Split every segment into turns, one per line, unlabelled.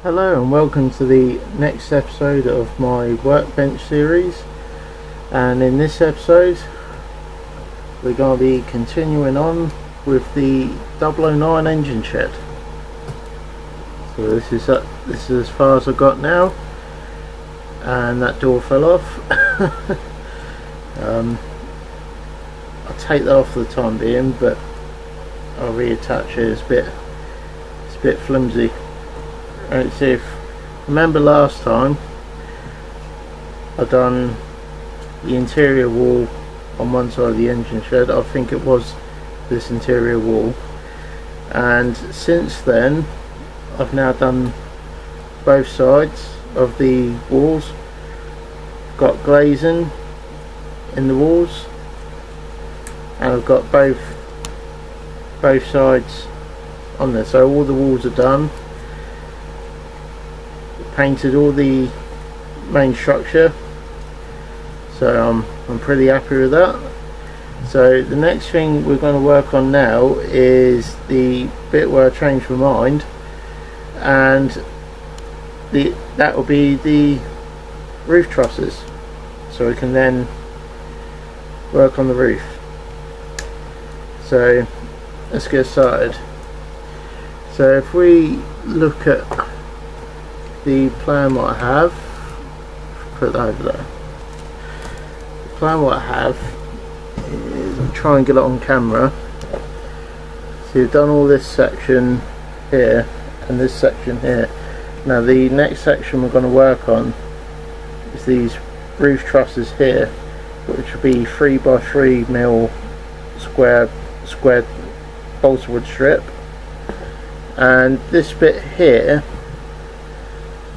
Hello and welcome to the next episode of my workbench series, and in this episode we're going to be continuing on with the oo 9 engine shed. So this is as far as I got now, and that door fell off. I'll take that off for the time being, but I'll reattach it. It's a bit flimsy. Right, so if remember last time I done the interior wall on one side of the engine shed. I think it was this interior wall, and since then I've now done both sides of the walls, got glazing in the walls, and I've got both sides on there, so all the walls are done. Painted all the main structure, so I'm pretty happy with that. So the next thing we're going to work on now is the bit where I changed my mind, and that will be the roof trusses, so we can then work on the roof. So let's get started. So if we look at the plan what I have, put that over there. The plan what I have is, I'll try and get it on camera. So you've done all this section here and this section here. Now the next section we're going to work on is these roof trusses here, which will be 3x3mm square balsa wood strip, and this bit here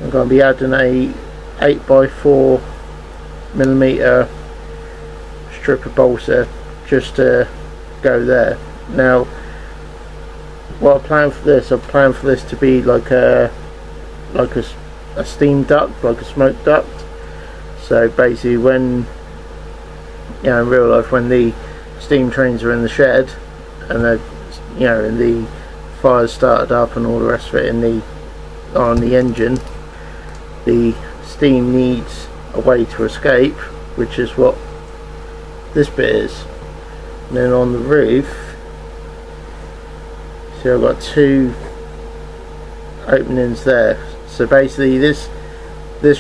I'm going to be adding a 8x4mm strip of balsa just to go there. Now what I plan for this, to be like a steam duct, like a smoke duct. So basically when, you know, in real life, when the steam trains are in the shed and they're, you know, and the fire's started up and all the rest of it on the engine, the steam needs a way to escape, which is what this bit is. And then on the roof, see, I've got two openings there. So basically this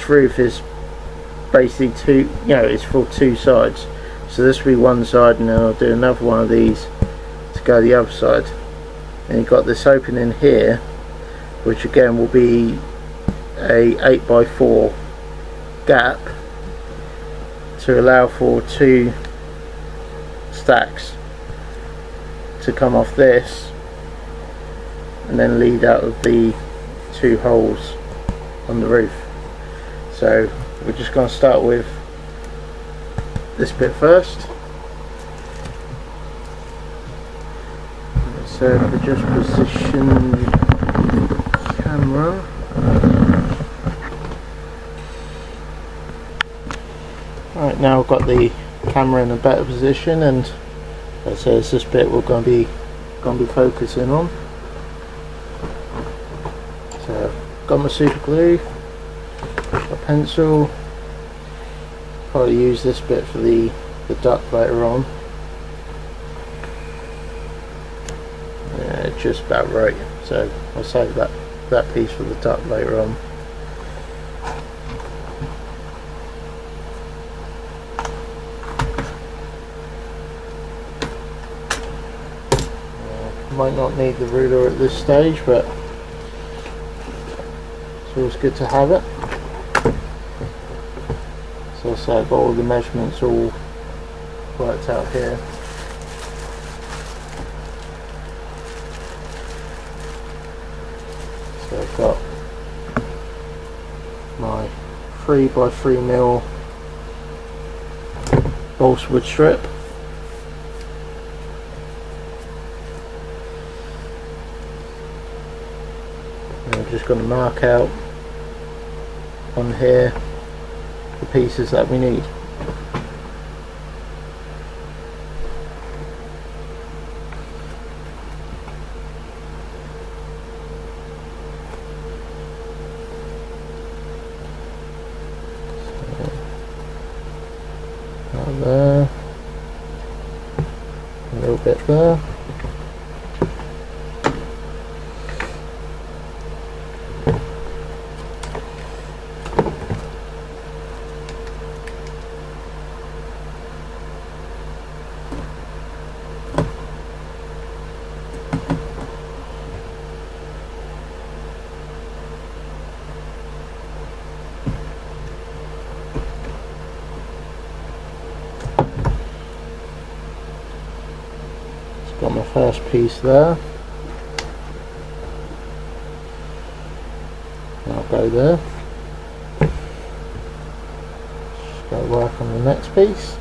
roof is basically it's for two sides. So this will be one side, and then I'll do another one of these to go the other side. And you've got this opening here, which again will be a 8x4 gap to allow for two stacks to come off this and then lead out of the two holes on the roof. So we're just going to start with this bit first. So if we just position the camera, right, now I've got the camera in a better position, and so it's this bit we're going to be focusing on. So I've got my super glue, a pencil. Probably use this bit for the duct later on. Yeah, just about right. So I'll save that piece for the duct later on. Might not need the ruler at this stage, but it's always good to have it. So I've got all the measurements all worked out here. So I've got my 3x3mm balsa wood strip. I'm just going to mark out on here the pieces that we need. there, a little bit there. Got my first piece there. I'll go there. Just go work on the next piece.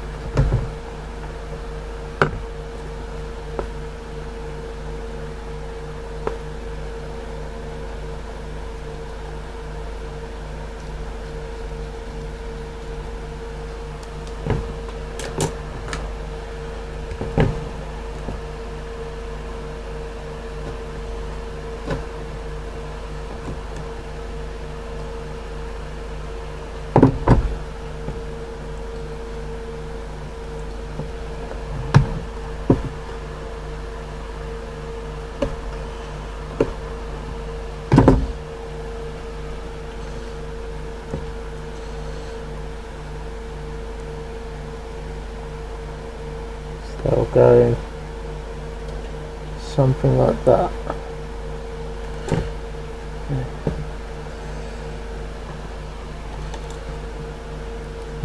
That'll go something like that.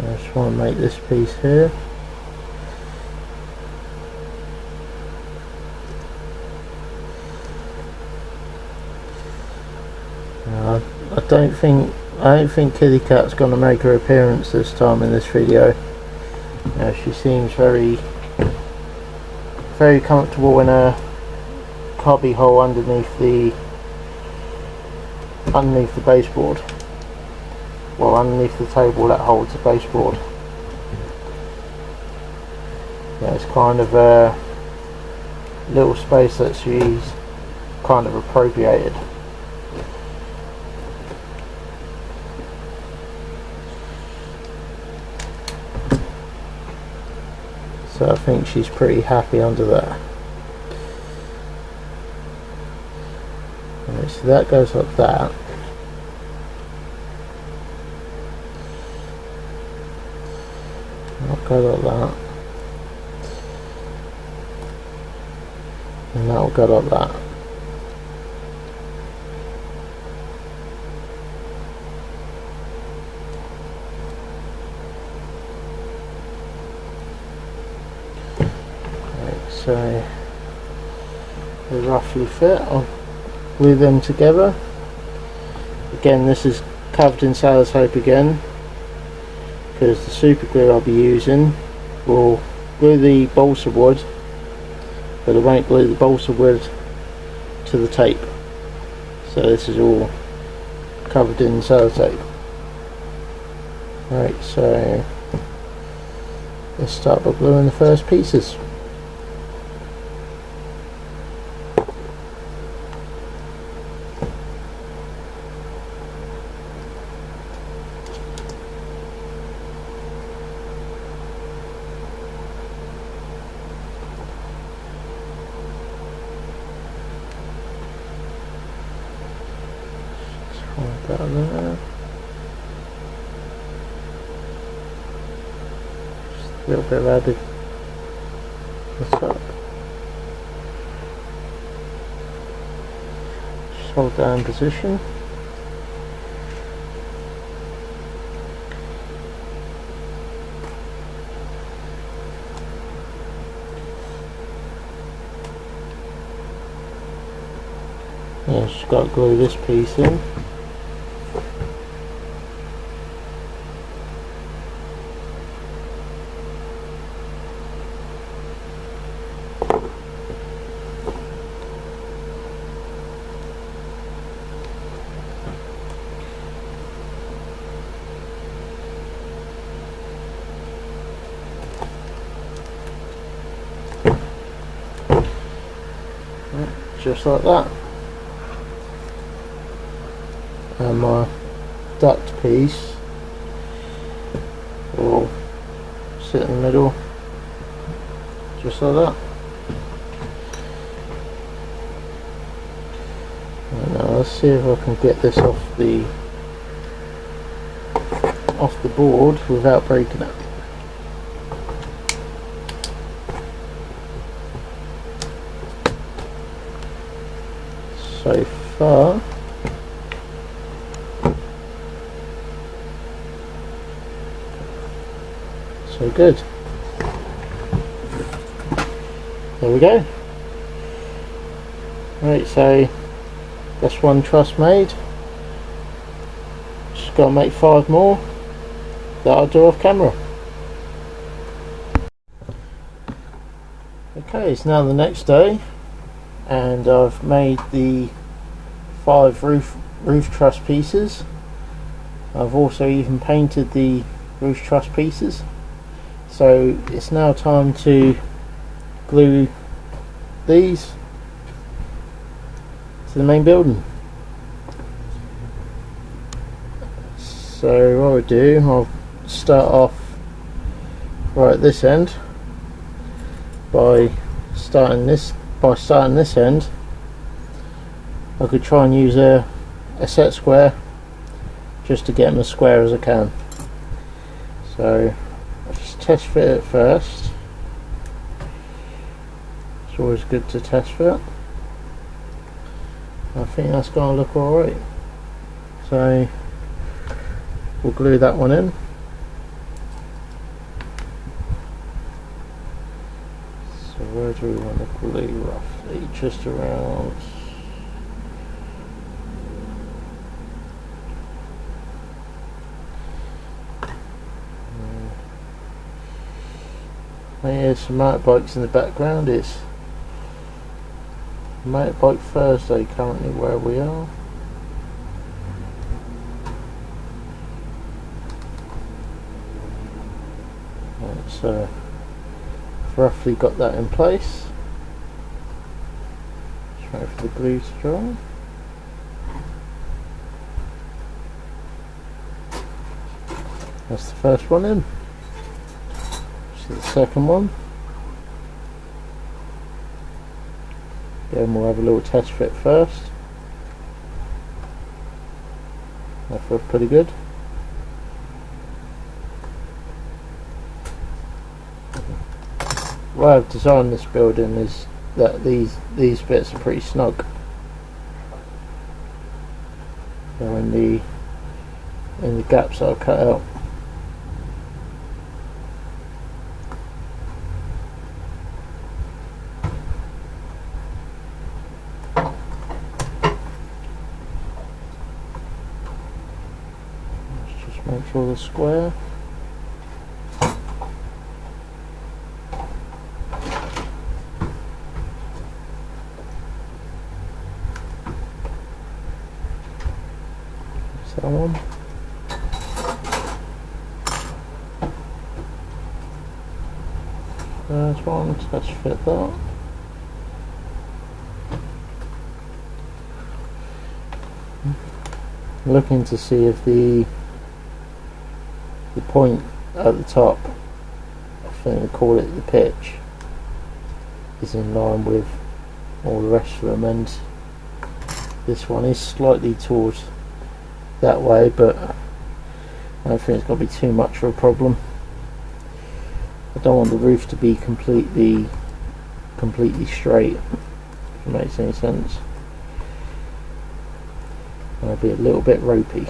I just want to make this piece here. I don't think Kitty Cat's going to make her appearance this time in this video. She seems very comfortable in a cubby hole underneath the baseboard. Well, underneath the table that holds the baseboard. It's kind of a little space that she's kind of appropriated. So I think she's pretty happy under there. Right, so that goes like that. I'll go like that. And that'll go like that. So they roughly fit. I'll glue them together. Again, this is covered in sellotape again, because the super glue I'll be using will glue the balsa wood, but it won't glue the balsa wood to the tape. So this is all covered in sellotape. Right, so let's start by gluing the first pieces. That there. Just a little bit of added the top. Just hold down position. Yeah, just got to glue this piece in. Just like that. And my duct piece will sit in the middle, just like that. Right, now let's see if I can get this off the board without breaking it. So far so good. There we go. Right, so that's one truss made. Just got to make 5 more that I'll do off camera. Okay, it's now the next day and I've made the 5 roof truss pieces. I've also even painted the roof truss pieces. So it's now time to glue these to the main building. So what I'll do, I'll start off right at this end by starting this end. I could try and use a set square just to get them as square as I can. So I'll just test fit it first. It's always good to test fit. I think that's going to look alright. So we'll glue that one in. So where do we want to glue roughly? Just around here's some motorbikes in the background. It's Motorbike Thursday currently where we are. Right, so I've roughly got that in place. Just wait for the glue to dry. That's the first one in. The second one. Then we'll have a little test fit first. That feels pretty good. The way I've designed this building is that these bits are pretty snug. So in the gaps that I've cut out. Make sure they're square. That's that one. First one, let's fit that. Looking to see if the point at the top, I think we call it the pitch, is in line with all the rest of them, and this one is slightly towards that way, but I don't think it's going to be too much of a problem. I don't want the roof to be completely straight, if it makes any sense. It'll be a little bit ropey.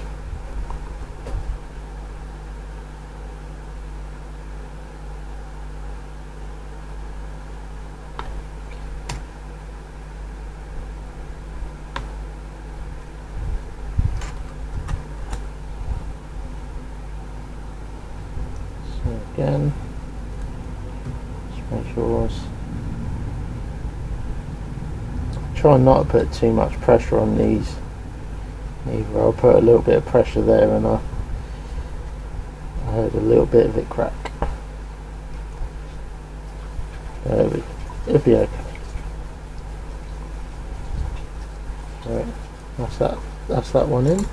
Again, just make sure try not to put too much pressure on these either. I'll put a little bit of pressure there and I heard a little bit of it crack. It'll be okay. Right, that's that one in.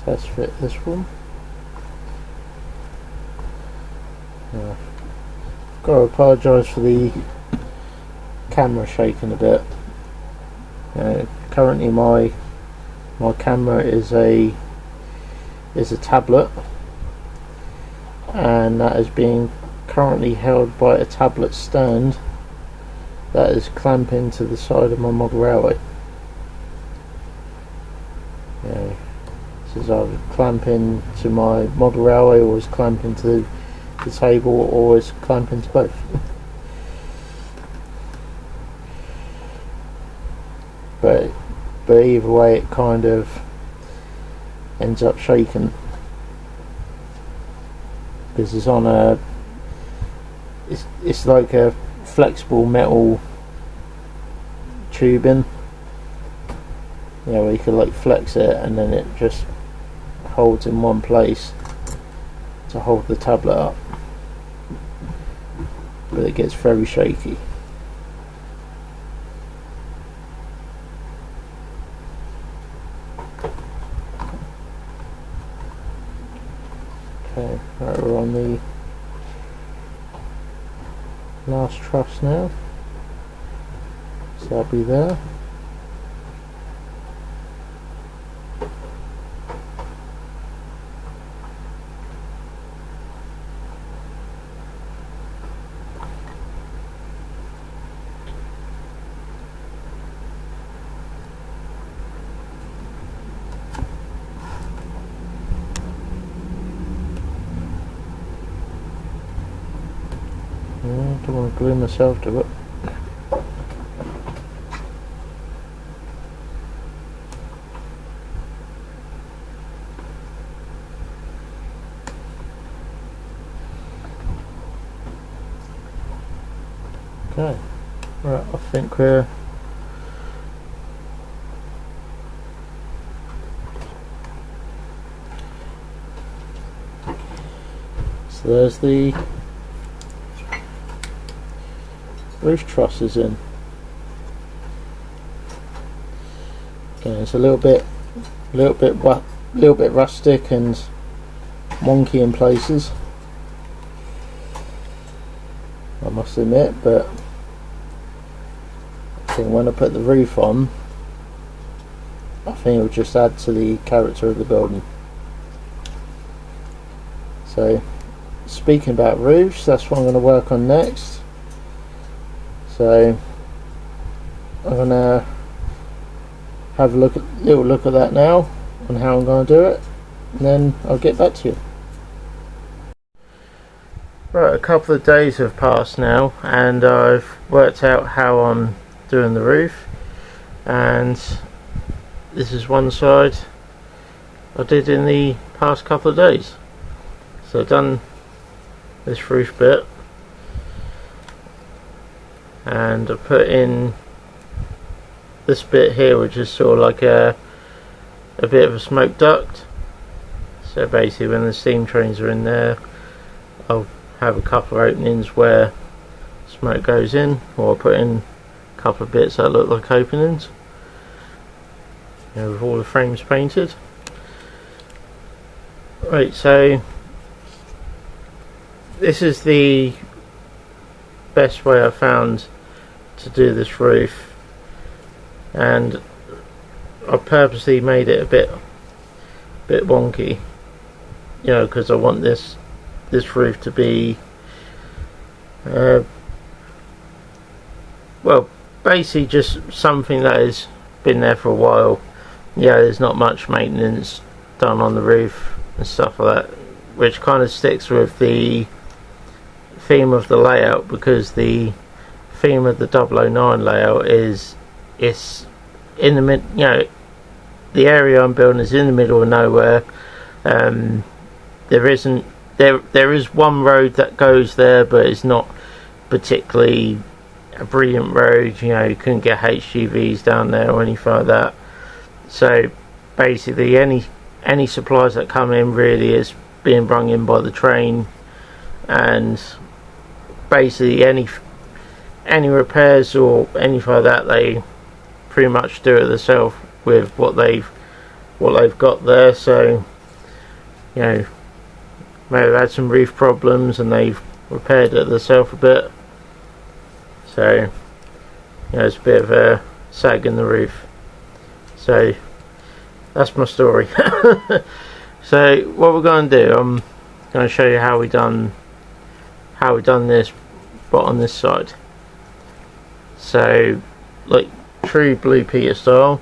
best fit this one. Yeah. Got to apologise for the camera shaking a bit. Currently my camera is a tablet, and that is being currently held by a tablet stand that is clamping to the side of my model railway. This is either clamping to my model railway, or is clamping to the table, or is clamping to both. but either way it kind of ends up shaking, because it's on a it's like a flexible metal tubing, where you can like flex it and then it just holds in one place to hold the tablet up, but it gets very shaky. Okay, right, we're on the last truss now, so I'll be there. Don't want to glue myself to it. Okay, right, I think we're so there's the roof trusses in. Okay, it's a little bit rustic and wonky in places, I must admit, but I think when I put the roof on, I think it'll just add to the character of the building. So, speaking about roofs, that's what I'm going to work on next. So I'm going to have a little look at that now, on how I'm going to do it, and then I'll get back to you. Right, a couple of days have passed now, and I've worked out how I'm doing the roof, and this is one side I did in the past couple of days. So I've done this roof bit, and I put in this bit here, which is sort of like a bit of a smoke duct. So basically when the steam trains are in there, I'll have a couple of openings where smoke goes in, or I'll put in a couple of bits that look like openings, with all the frames painted. Right, so this is the best way I found to do this roof, and I purposely made it a bit wonky, because I want this roof to be well, basically just something that has been there for a while. There's not much maintenance done on the roof and stuff like that, which kind of sticks with the theme of the layout, because the theme of the oo9 layout is it's in the mid, the area I'm building is in the middle of nowhere. There is one road that goes there, but it's not particularly a brilliant road. You couldn't get HGVs down there or anything like that. So basically any supplies that come in really is being brung in by the train, and basically any repairs or anything like that, they pretty much do it themselves with what they've got there. So you know, may have had some roof problems and they've repaired it themselves a bit. So, you know, it's a bit of a sag in the roof. So that's my story. So what we're going to do, I'm going to show you how we done this, but on this side. So, like true Blue Peter style,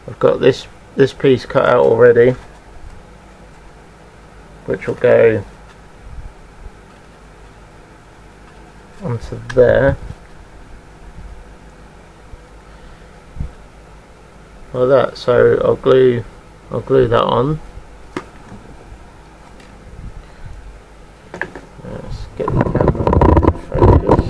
I've got this piece cut out already, which will go onto there, like that. So I'll glue that on. Let's get the camera in focus.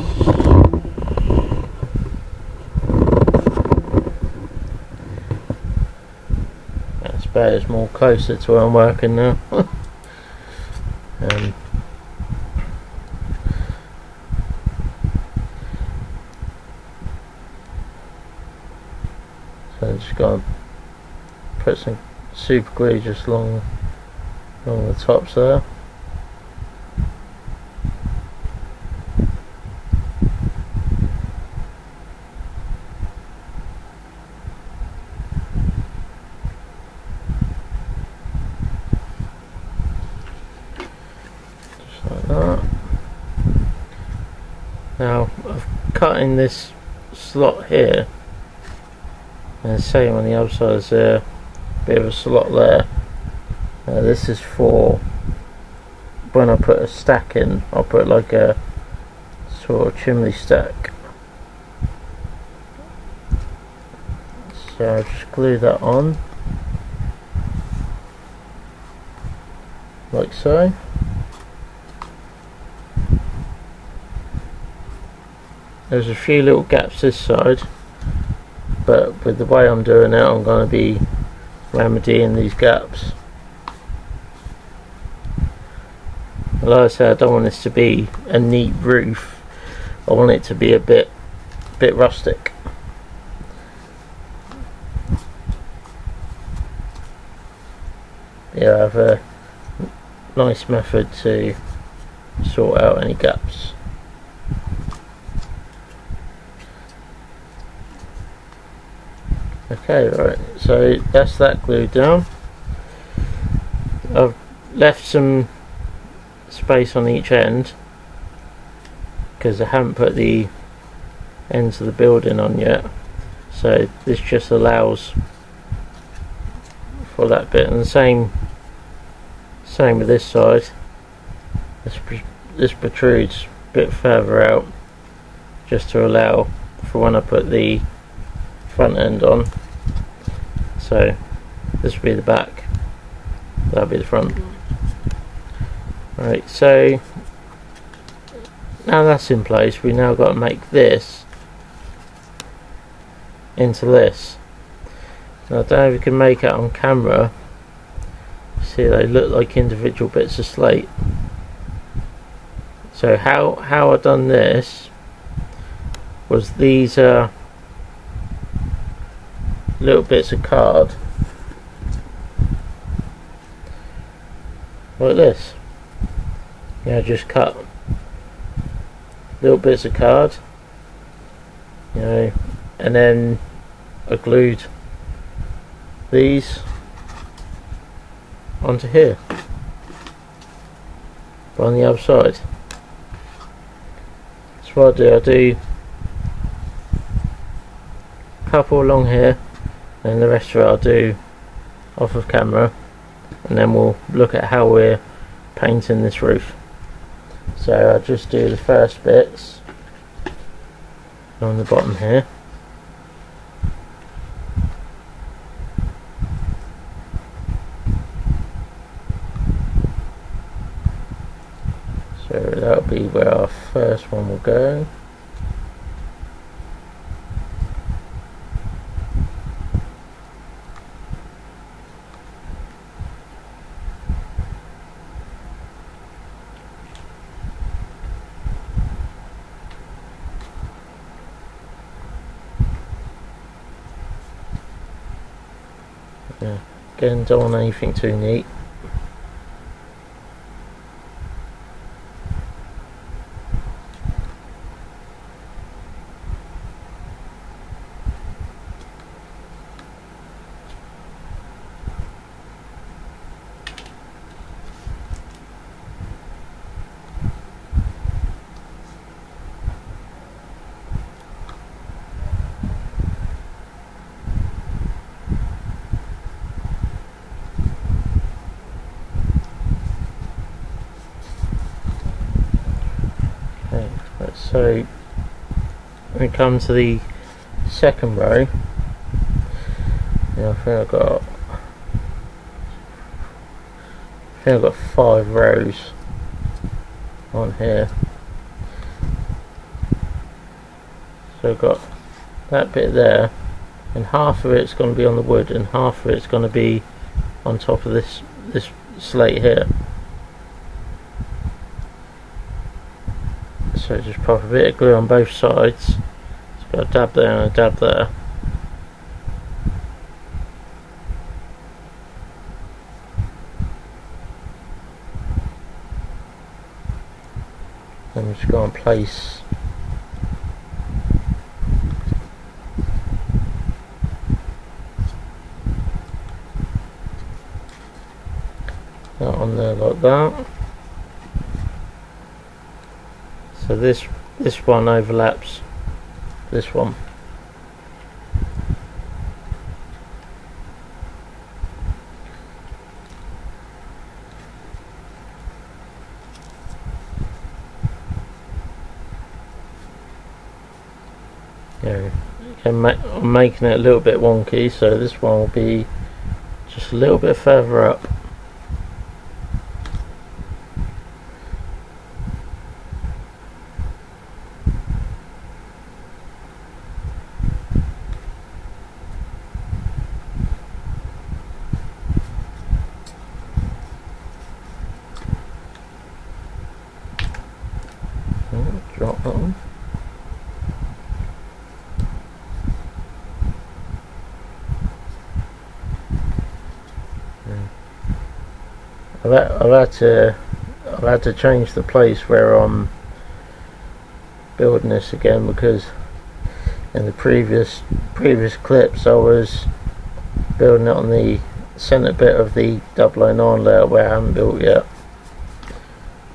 That's better, it's more closer to where I'm working now. So I'm just going to put some super glue just along the tops there. Just like that. Now I've cut in this slot here, and the same on the other side. There's a bit of a slot there. This is for when I put a stack in. I'll put like a sort of chimney stack. So I'll just glue that on like so. There's a few little gaps this side, but with the way I'm doing it, I'm going to be remedying these gaps. Like I said, I don't want this to be a neat roof. I want it to be a bit rustic. Yeah, I have a nice method to sort out any gaps. Okay, right, so that's that glued down. I've left some space on each end because I haven't put the ends of the building on yet, so this just allows for that bit. And the same with this side. This protrudes a bit further out just to allow for when I put the front end on. So this will be the back, that'll be the front. Right, so now that's in place, we now got to make this into this. Now I don't know if you can make it on camera. See, they look like individual bits of slate. So how I done this was these little bits of card like this. Yeah, just cut little bits of card, you know, and then I glued these onto here, but on the other side. So what I do a couple along here, and the rest of it I'll do off of camera, and then we'll look at how we're painting this roof. So I'll just do the first bits on the bottom here. So that'll be where our first one will go. Yeah. Again, don't want anything too neat. So when it comes to the second row, I think I've got 5 rows on here. So I've got that bit there, and half of it's going to be on the wood, and half of it's going to be on top of this slate here. So just pop a bit of glue on both sides. So got a dab there and a dab there. Then we just go and place that on there like that. So this one overlaps this one. I'm making it a little bit wonky, so this one will be just a little bit further up. Drop that one. I've had to change the place where I'm building this again, because in the previous clips I was building it on the centre bit of the oo9 layout where I haven't built yet.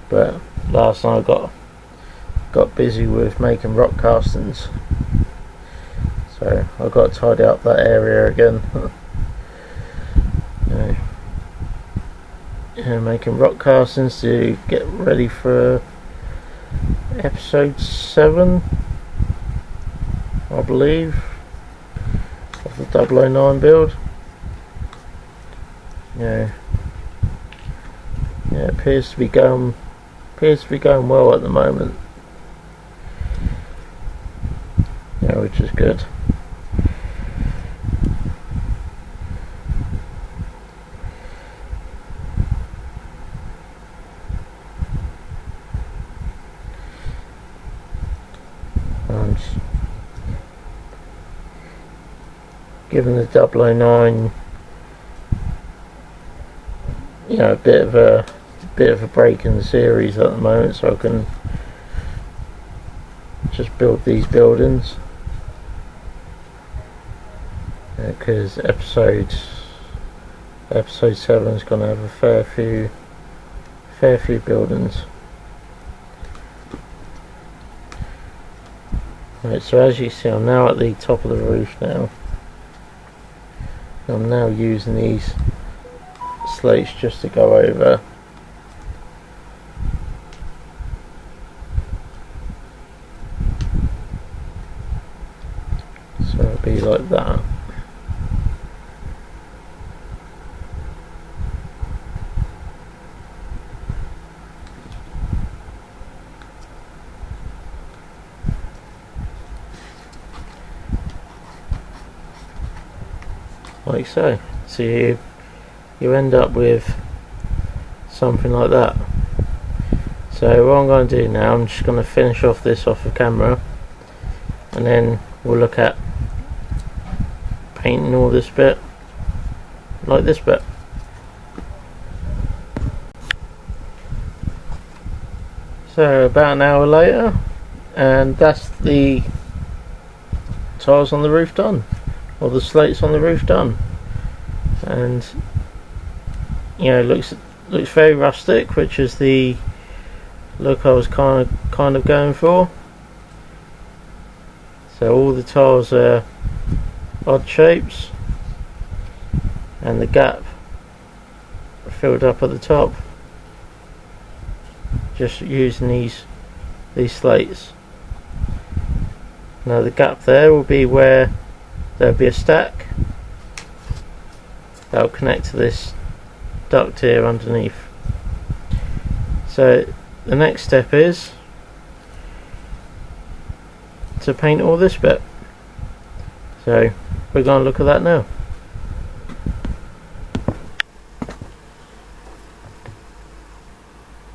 But last night I got busy with making rock castings, so I've got to tidy up that area again. Making rock castings to get ready for episode 7, I believe, of the oo9 build. It appears to be going well at the moment. Which is good. I'm just giving the oo9 a bit of a break in the series at the moment, so I can just build these buildings, because episode 7 is going to have a fair few buildings. Right, so as you see, I'm now at the top of the roof now. I'm now using these slates just to go over. So it'll be like that. Like so. So you end up with something like that. So what I'm going to do now, I'm just going to finish off this off the camera, and then we'll look at painting all this bit, like this bit. So about an hour later, and that's the tiles on the roof done, or the slates on the roof done. And you know, looks very rustic, which is the look I was kind of going for. So all the tiles are odd shapes, and the gap filled up at the top, just using these slates. Now the gap there will be where there'll be a stack that will connect to this duct here underneath. So the next step is to paint all this bit. So we're going to look at that now.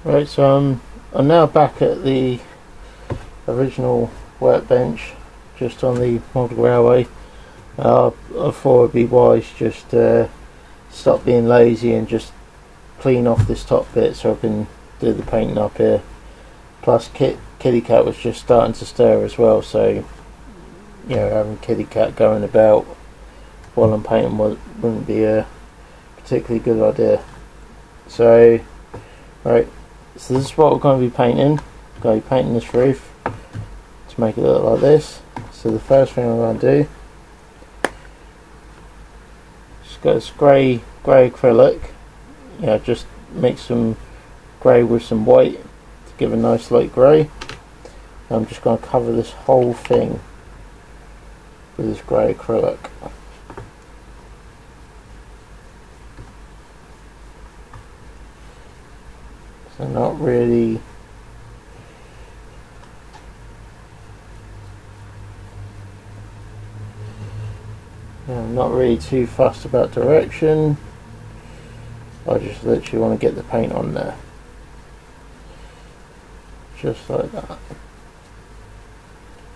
Right, so I'm now back at the original workbench, just on the model railway. I thought it'd be wise just stop being lazy and just clean off this top bit so I can do the painting up here. Plus Kitty Cat was just starting to stir as well, so you know, having Kitty Cat going about while I'm painting wouldn't be a particularly good idea. So right, so this is what we're going to be painting. I'm going to be painting this roof to make it look like this. So the first thing I'm going to do, just got this grey acrylic. You know, just mix some grey with some white to give a nice light grey. I'm just going to cover this whole thing with this grey acrylic. So not really I'm not really too fussed about direction. I just literally want to get the paint on there, just like that.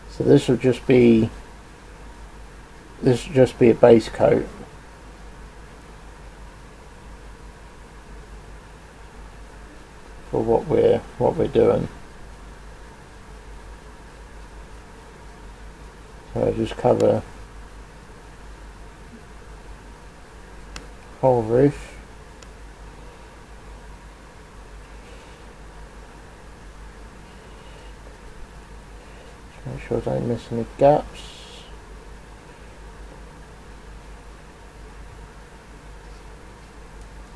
So this will just be a base coat. For what we're doing. So I just cover whole roof. Just make sure I don't miss any gaps.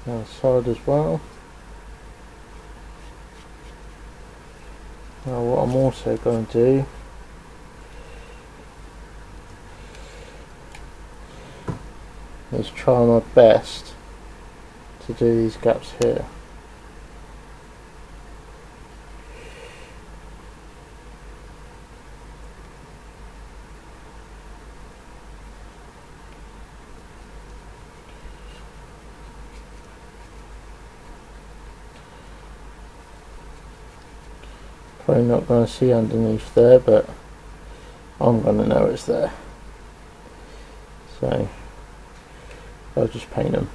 Outside as well. Now what I'm also going to do is try my best to do these gaps here. Probably not going to see underneath there, but I'm going to know it's there. So I'll just paint them.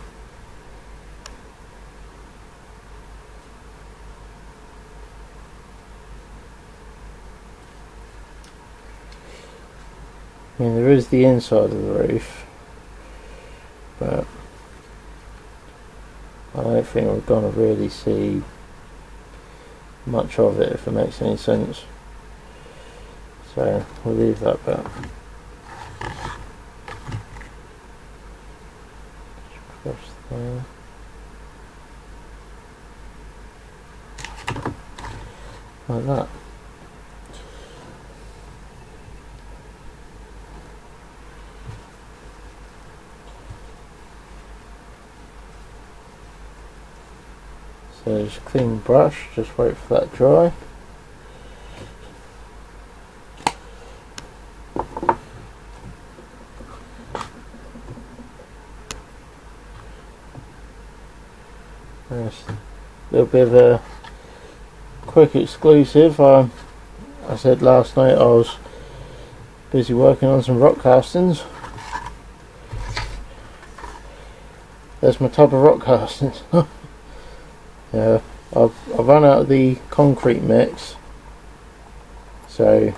I mean, there is the inside of the roof, but I don't think we're going to really see much of it, if it makes any sense. So we'll leave that bit. Across there. Like that. So just clean brush, just wait for that dry. Just a little bit of a quick exclusive. I said last night I was busy working on some rock castings. there's my tub of rock castings. Yeah, I've run out of the concrete mix, so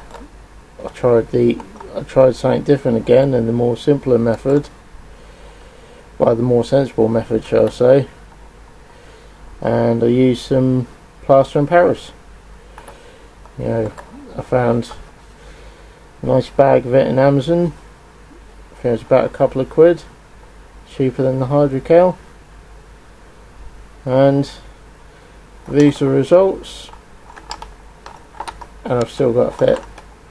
I tried something different again, and the more simpler method, well, the more sensible method, shall I say. And I used some plaster in Paris. You know, I found a nice bag of it in Amazon. I think it was about a couple of quid, cheaper than the Hydrocal. And these are the results. And I've still got a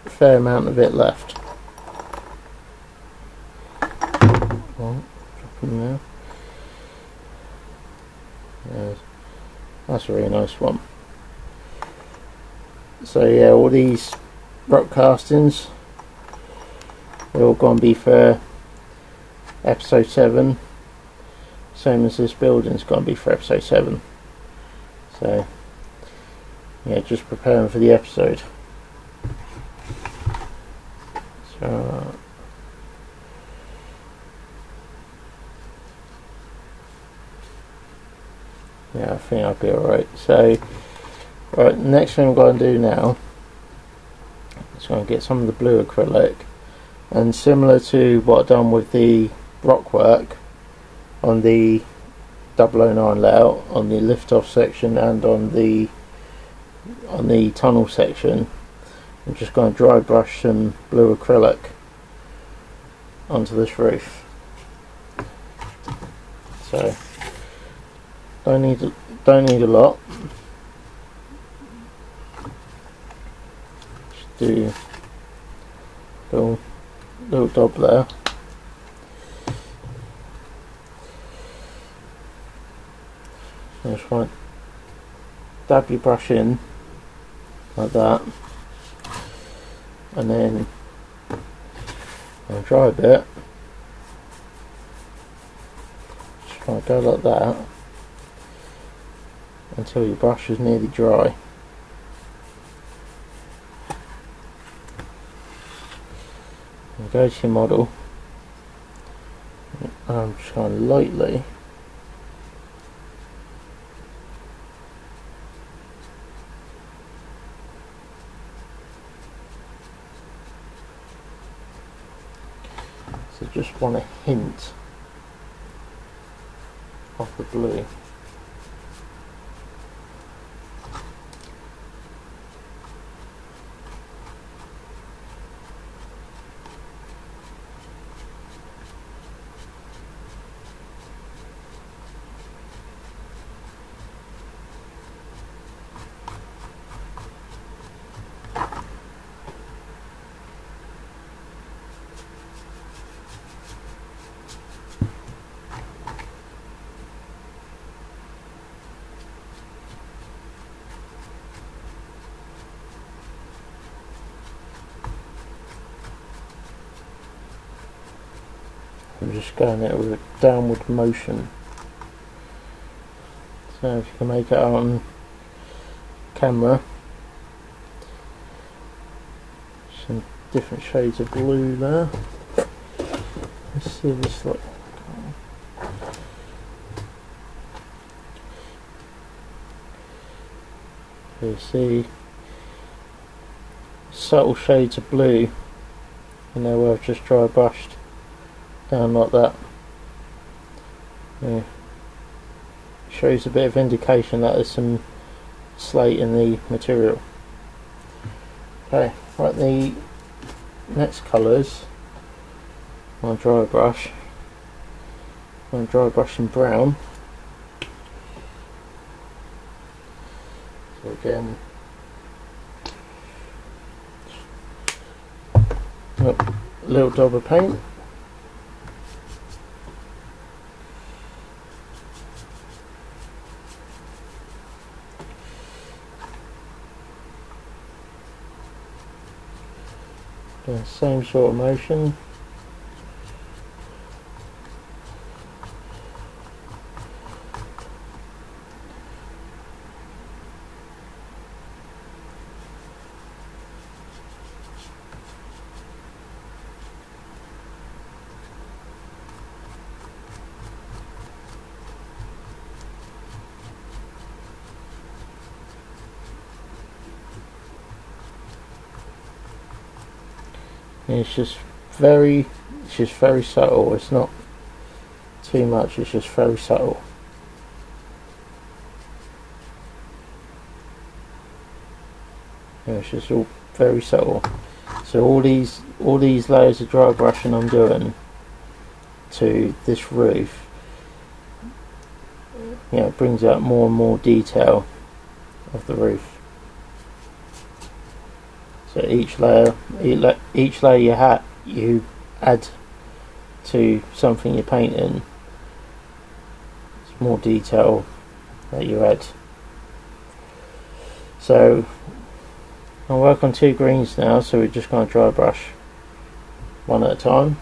fair amount of it left. Well, drop them there. Yes. That's a really nice one. So yeah, all these rock castings are all going to be for episode 7. Same as this building's going to be for episode 7. So yeah, just preparing for the episode. So yeah, I think I'll be alright. So right, next thing I'm going to do now is going to get some of the blue acrylic, and similar to what I've done with the rock work on the oo9 layout, on the lift off section and on the tunnel section, I'm just going to dry brush some blue acrylic onto this roof. So don't need a lot. Just do a little dab there. So just want to dab your brush in like that, and then I'll dry a bit. Just want to go like that until your brush is nearly dry. And go to your model, and I'm just going to lightly just want a hint of the blue. I'm just going it with a downward motion. So if you can make it out on camera, some different shades of blue there. Let's see this look. You see subtle shades of blue in there where I've just dry brushed down like that. Yeah. Shows a bit of indication that there's some slate in the material. Okay, right, the next colours on dry brush. I'm dry brushing brown. So again, a little dab of paint. Doing the same sort of motion. And it's just very subtle. It's not too much, it's just very subtle. And it's just all very subtle. So all these layers of dry brushing I'm doing to this roof, you know, brings out more and more detail of the roof. So each layer you add to something you're painting, it's more detail that you add. So I'll work on 2 greens now, so we're just going to dry brush one at a time.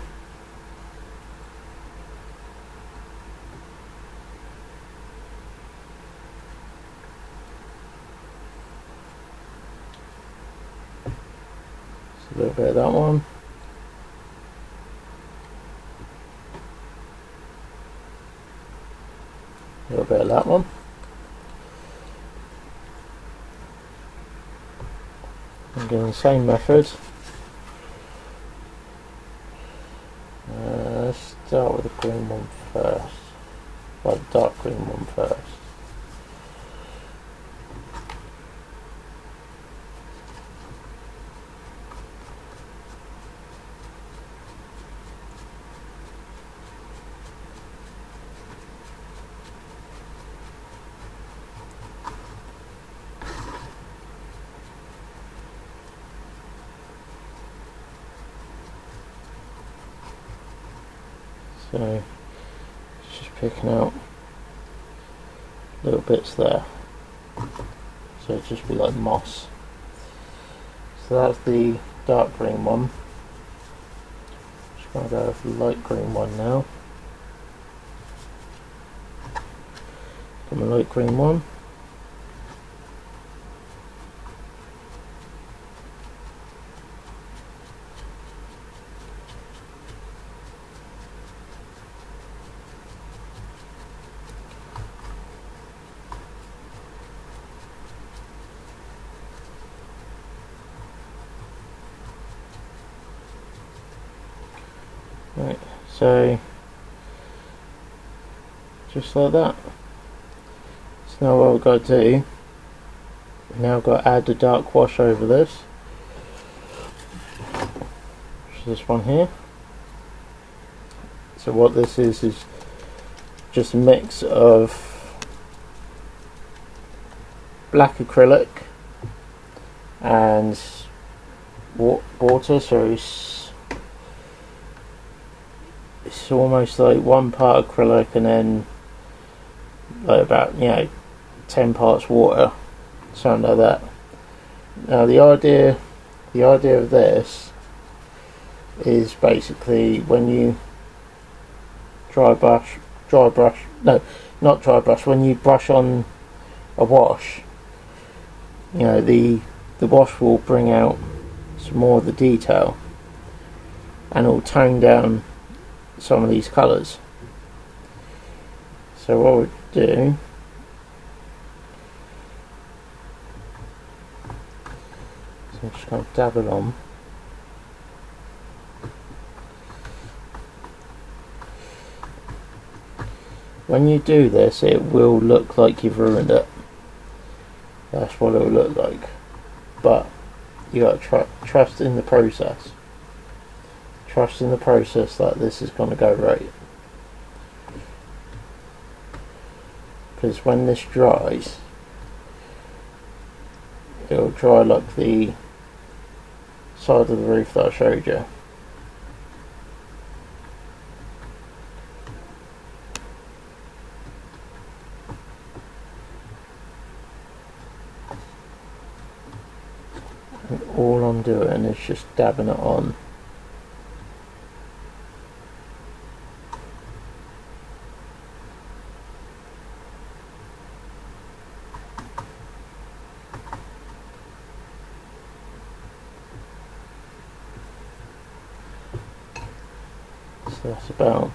A little bit of that one. A little bit of that one. Again, same method. Let's start with the green one first. Well, the dark green one first. So just picking out little bits there, so it'd just be like moss. So that's the dark green one. Just going to go with the light green one now. Got my light green one. Right, so just like that. So now what we've got to do, we've now got to add the dark wash over this, which is this one here. So what this is just a mix of black acrylic and water, so it's almost like 1 part acrylic and then like about 10 parts water, something like that. Now the idea of this is basically when you when you brush on a wash, the wash will bring out some more of the detail and it will tone down some of these colours. So what we do, so I'm just going to dab it on. When you do this, it will look like you've ruined it. That's what it will look like. But you got to trust in the process. Trust in the process that this is going to go right. Because when this dries, it will dry like the side of the roof that I showed you. And all I'm doing is just dabbing it on. So that's about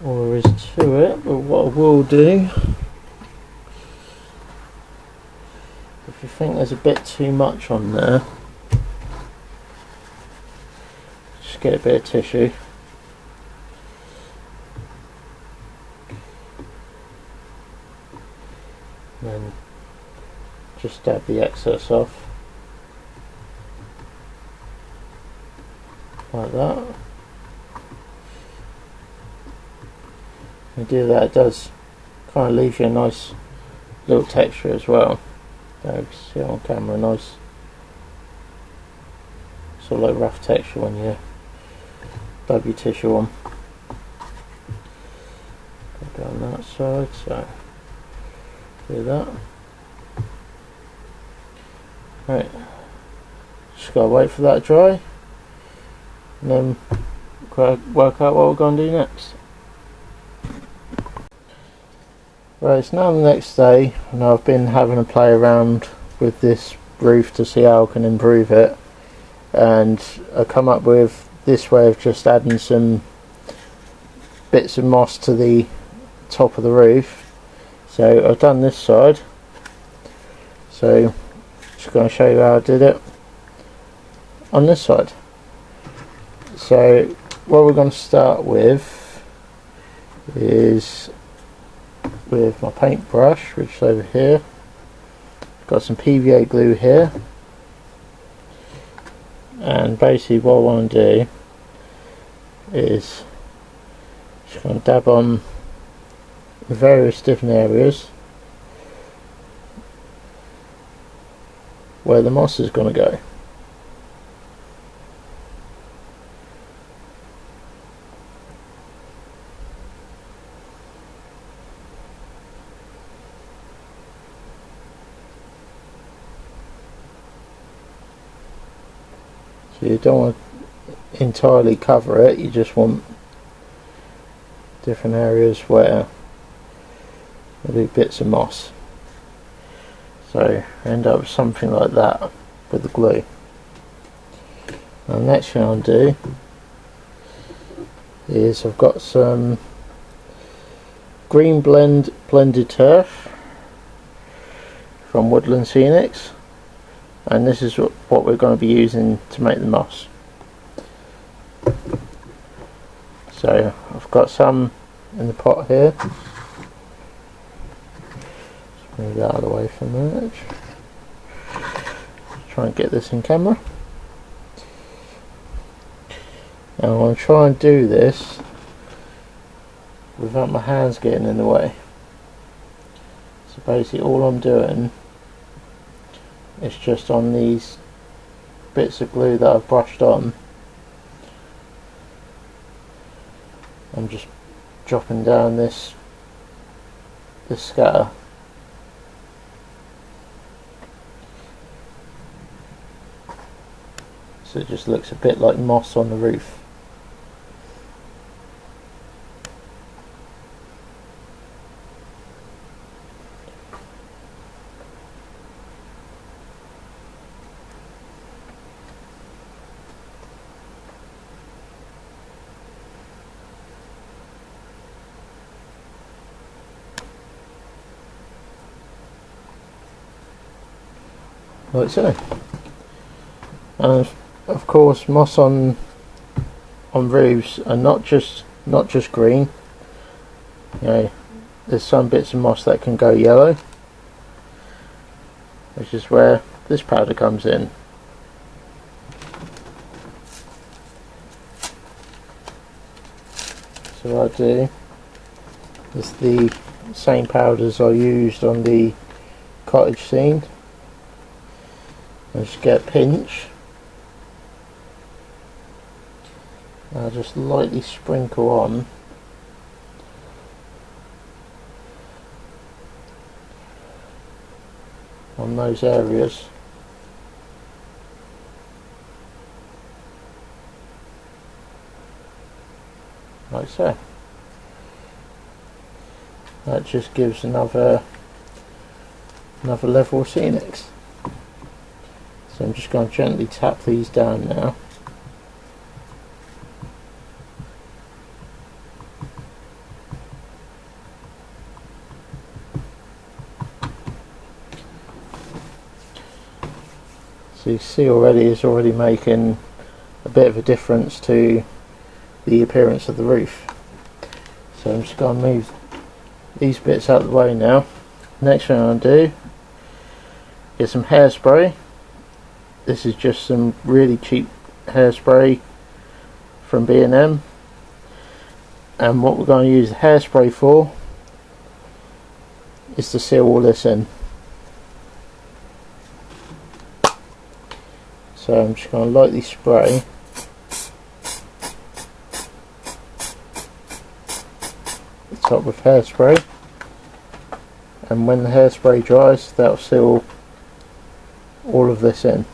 all there is to it, but what I will do, if you think there's a bit too much on there, Just get a bit of tissue. And then just dab the excess off. Like that. When you do that, it does kind of leave you a nice little texture as well. You can see it on camera, nice sort of like rough texture when you dab your tissue on. Go on that side, so do that. Right, just gotta wait for that to dry, and then work out what we're going to do next. Right, it's now the next day, and I've been having a play around with this roof to see how I can improve it, and I come up with this way of just adding some bits of moss to the top of the roof. So I've done this side, so just going to show you how I did it on this side. So what we're going to start with is with my paintbrush, which is over here. Got some PVA glue here, and basically what I want to do is just going to dab on various different areas where the moss is going to go. So you don't want to entirely cover it, you just want different areas where there'll be bits of moss. So end up with something like that with the glue. And the next thing I'll do is I've got some green blended turf from Woodland Scenics, and this is what we're going to be using to make the moss. So I've got some in the pot here. Just move that out of the way for a minute. Try and get this in camera. And I want to try and do this without my hands getting in the way. So basically all I'm doing is just on these bits of glue that I've brushed on, I'm just dropping down this scatter. So it just looks a bit like moss on the roof. Like so. And of course moss on roofs are not just green. You know, there's some bits of moss that can go yellow, which is where this powder comes in. So what I do is the same powders I used on the cottage scene. I just get a pinch. I'll just lightly sprinkle on those areas. Like so. That just gives another level of scenics. So I'm just going to gently tap these down now. So you see already it's already making a bit of a difference to the appearance of the roof. So I'm just going to move these bits out of the way now. Next thing I'm going to do is some hairspray. This is just some really cheap hairspray from B&M, and what we're going to use the hairspray for is to seal all this in. So I'm just going to lightly spray the top with hairspray, and when the hairspray dries, that'll seal all of this in.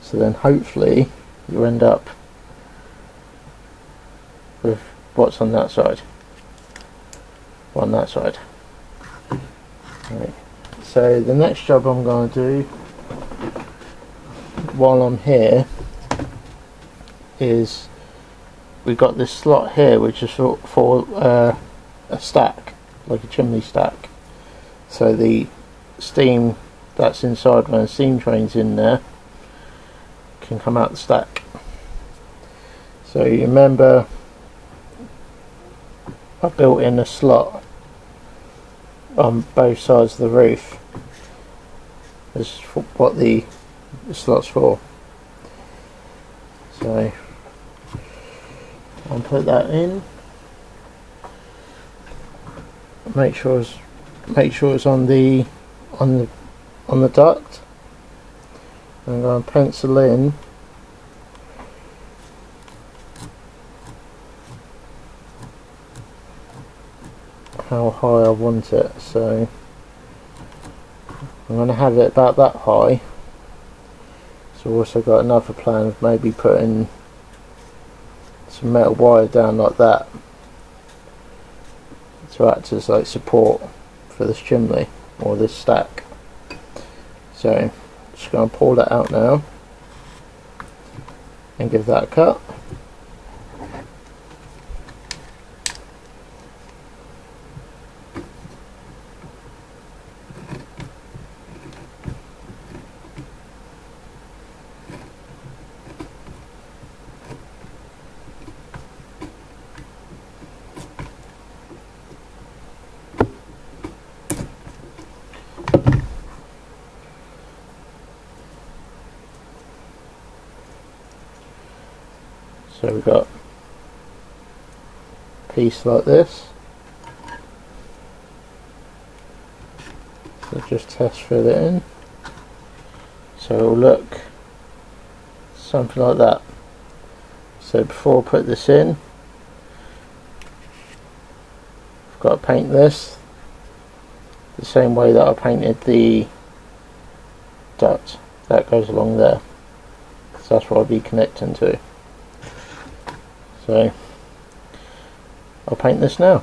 So then hopefully you end up with what's on that side. On that side. Right. So the next job I'm going to do while I'm here is we've got this slot here which is for a stack, like a chimney stack. So the steam that's inside when the steam train's in there can come out the stack. So you remember I built in a slot on both sides of the roof. This is what the slot's for. So I'll put that in. Make sure it's on the duct. I'm going to pencil in how high I want it. So I'm going to have it about that high. So I've also got another plan of maybe putting some metal wire down like that to act as like support for this chimney or this stack. So just going to pull that out now and give that a cut. So we've got a piece like this. So just test fit it in. So it'll look something like that. So before I put this in, I've got to paint this the same way that I painted the duct that goes along there. So that's what I'll be connecting to. So I'll paint this now.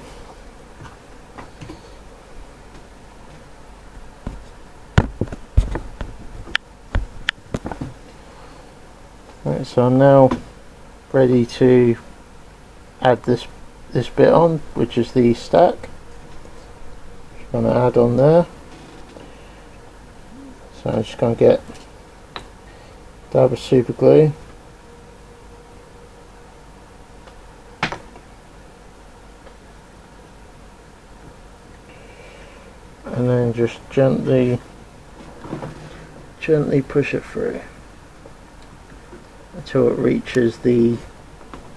Right, so I'm now ready to add this bit on, which is the stack. Just going to add on there. So I'm just going to get a dab of super glue. And then just gently push it through until it reaches the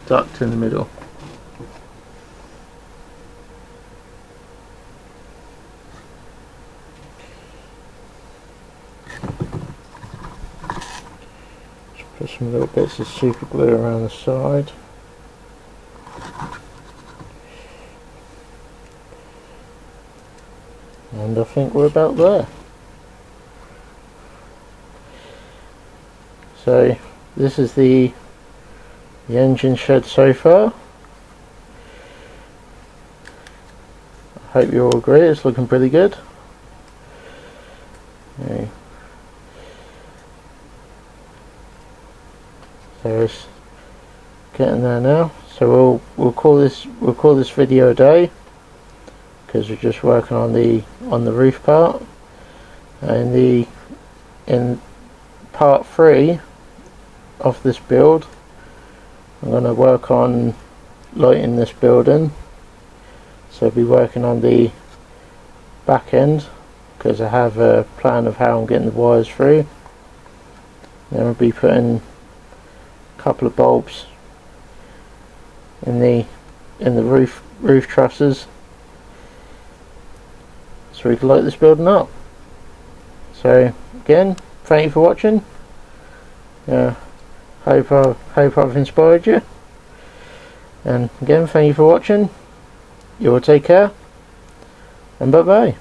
duct in the middle. Just put some little bits of super glue around the side. And I think we're about there. So this is the engine shed so far. I hope you all agree, it's looking pretty good. Okay. So it's getting there now. So we'll call this video a day, because we're just working on the roof part, and in part 3 off this build. I'm going to work on lighting this building, so I'll be working on the back end because I have a plan of how I'm getting the wires through. Then I'll be putting a couple of bulbs in the roof trusses so we can light this building up. So again, thank you for watching. Hope I've inspired you, and again thank you for watching. You all take care, and bye bye.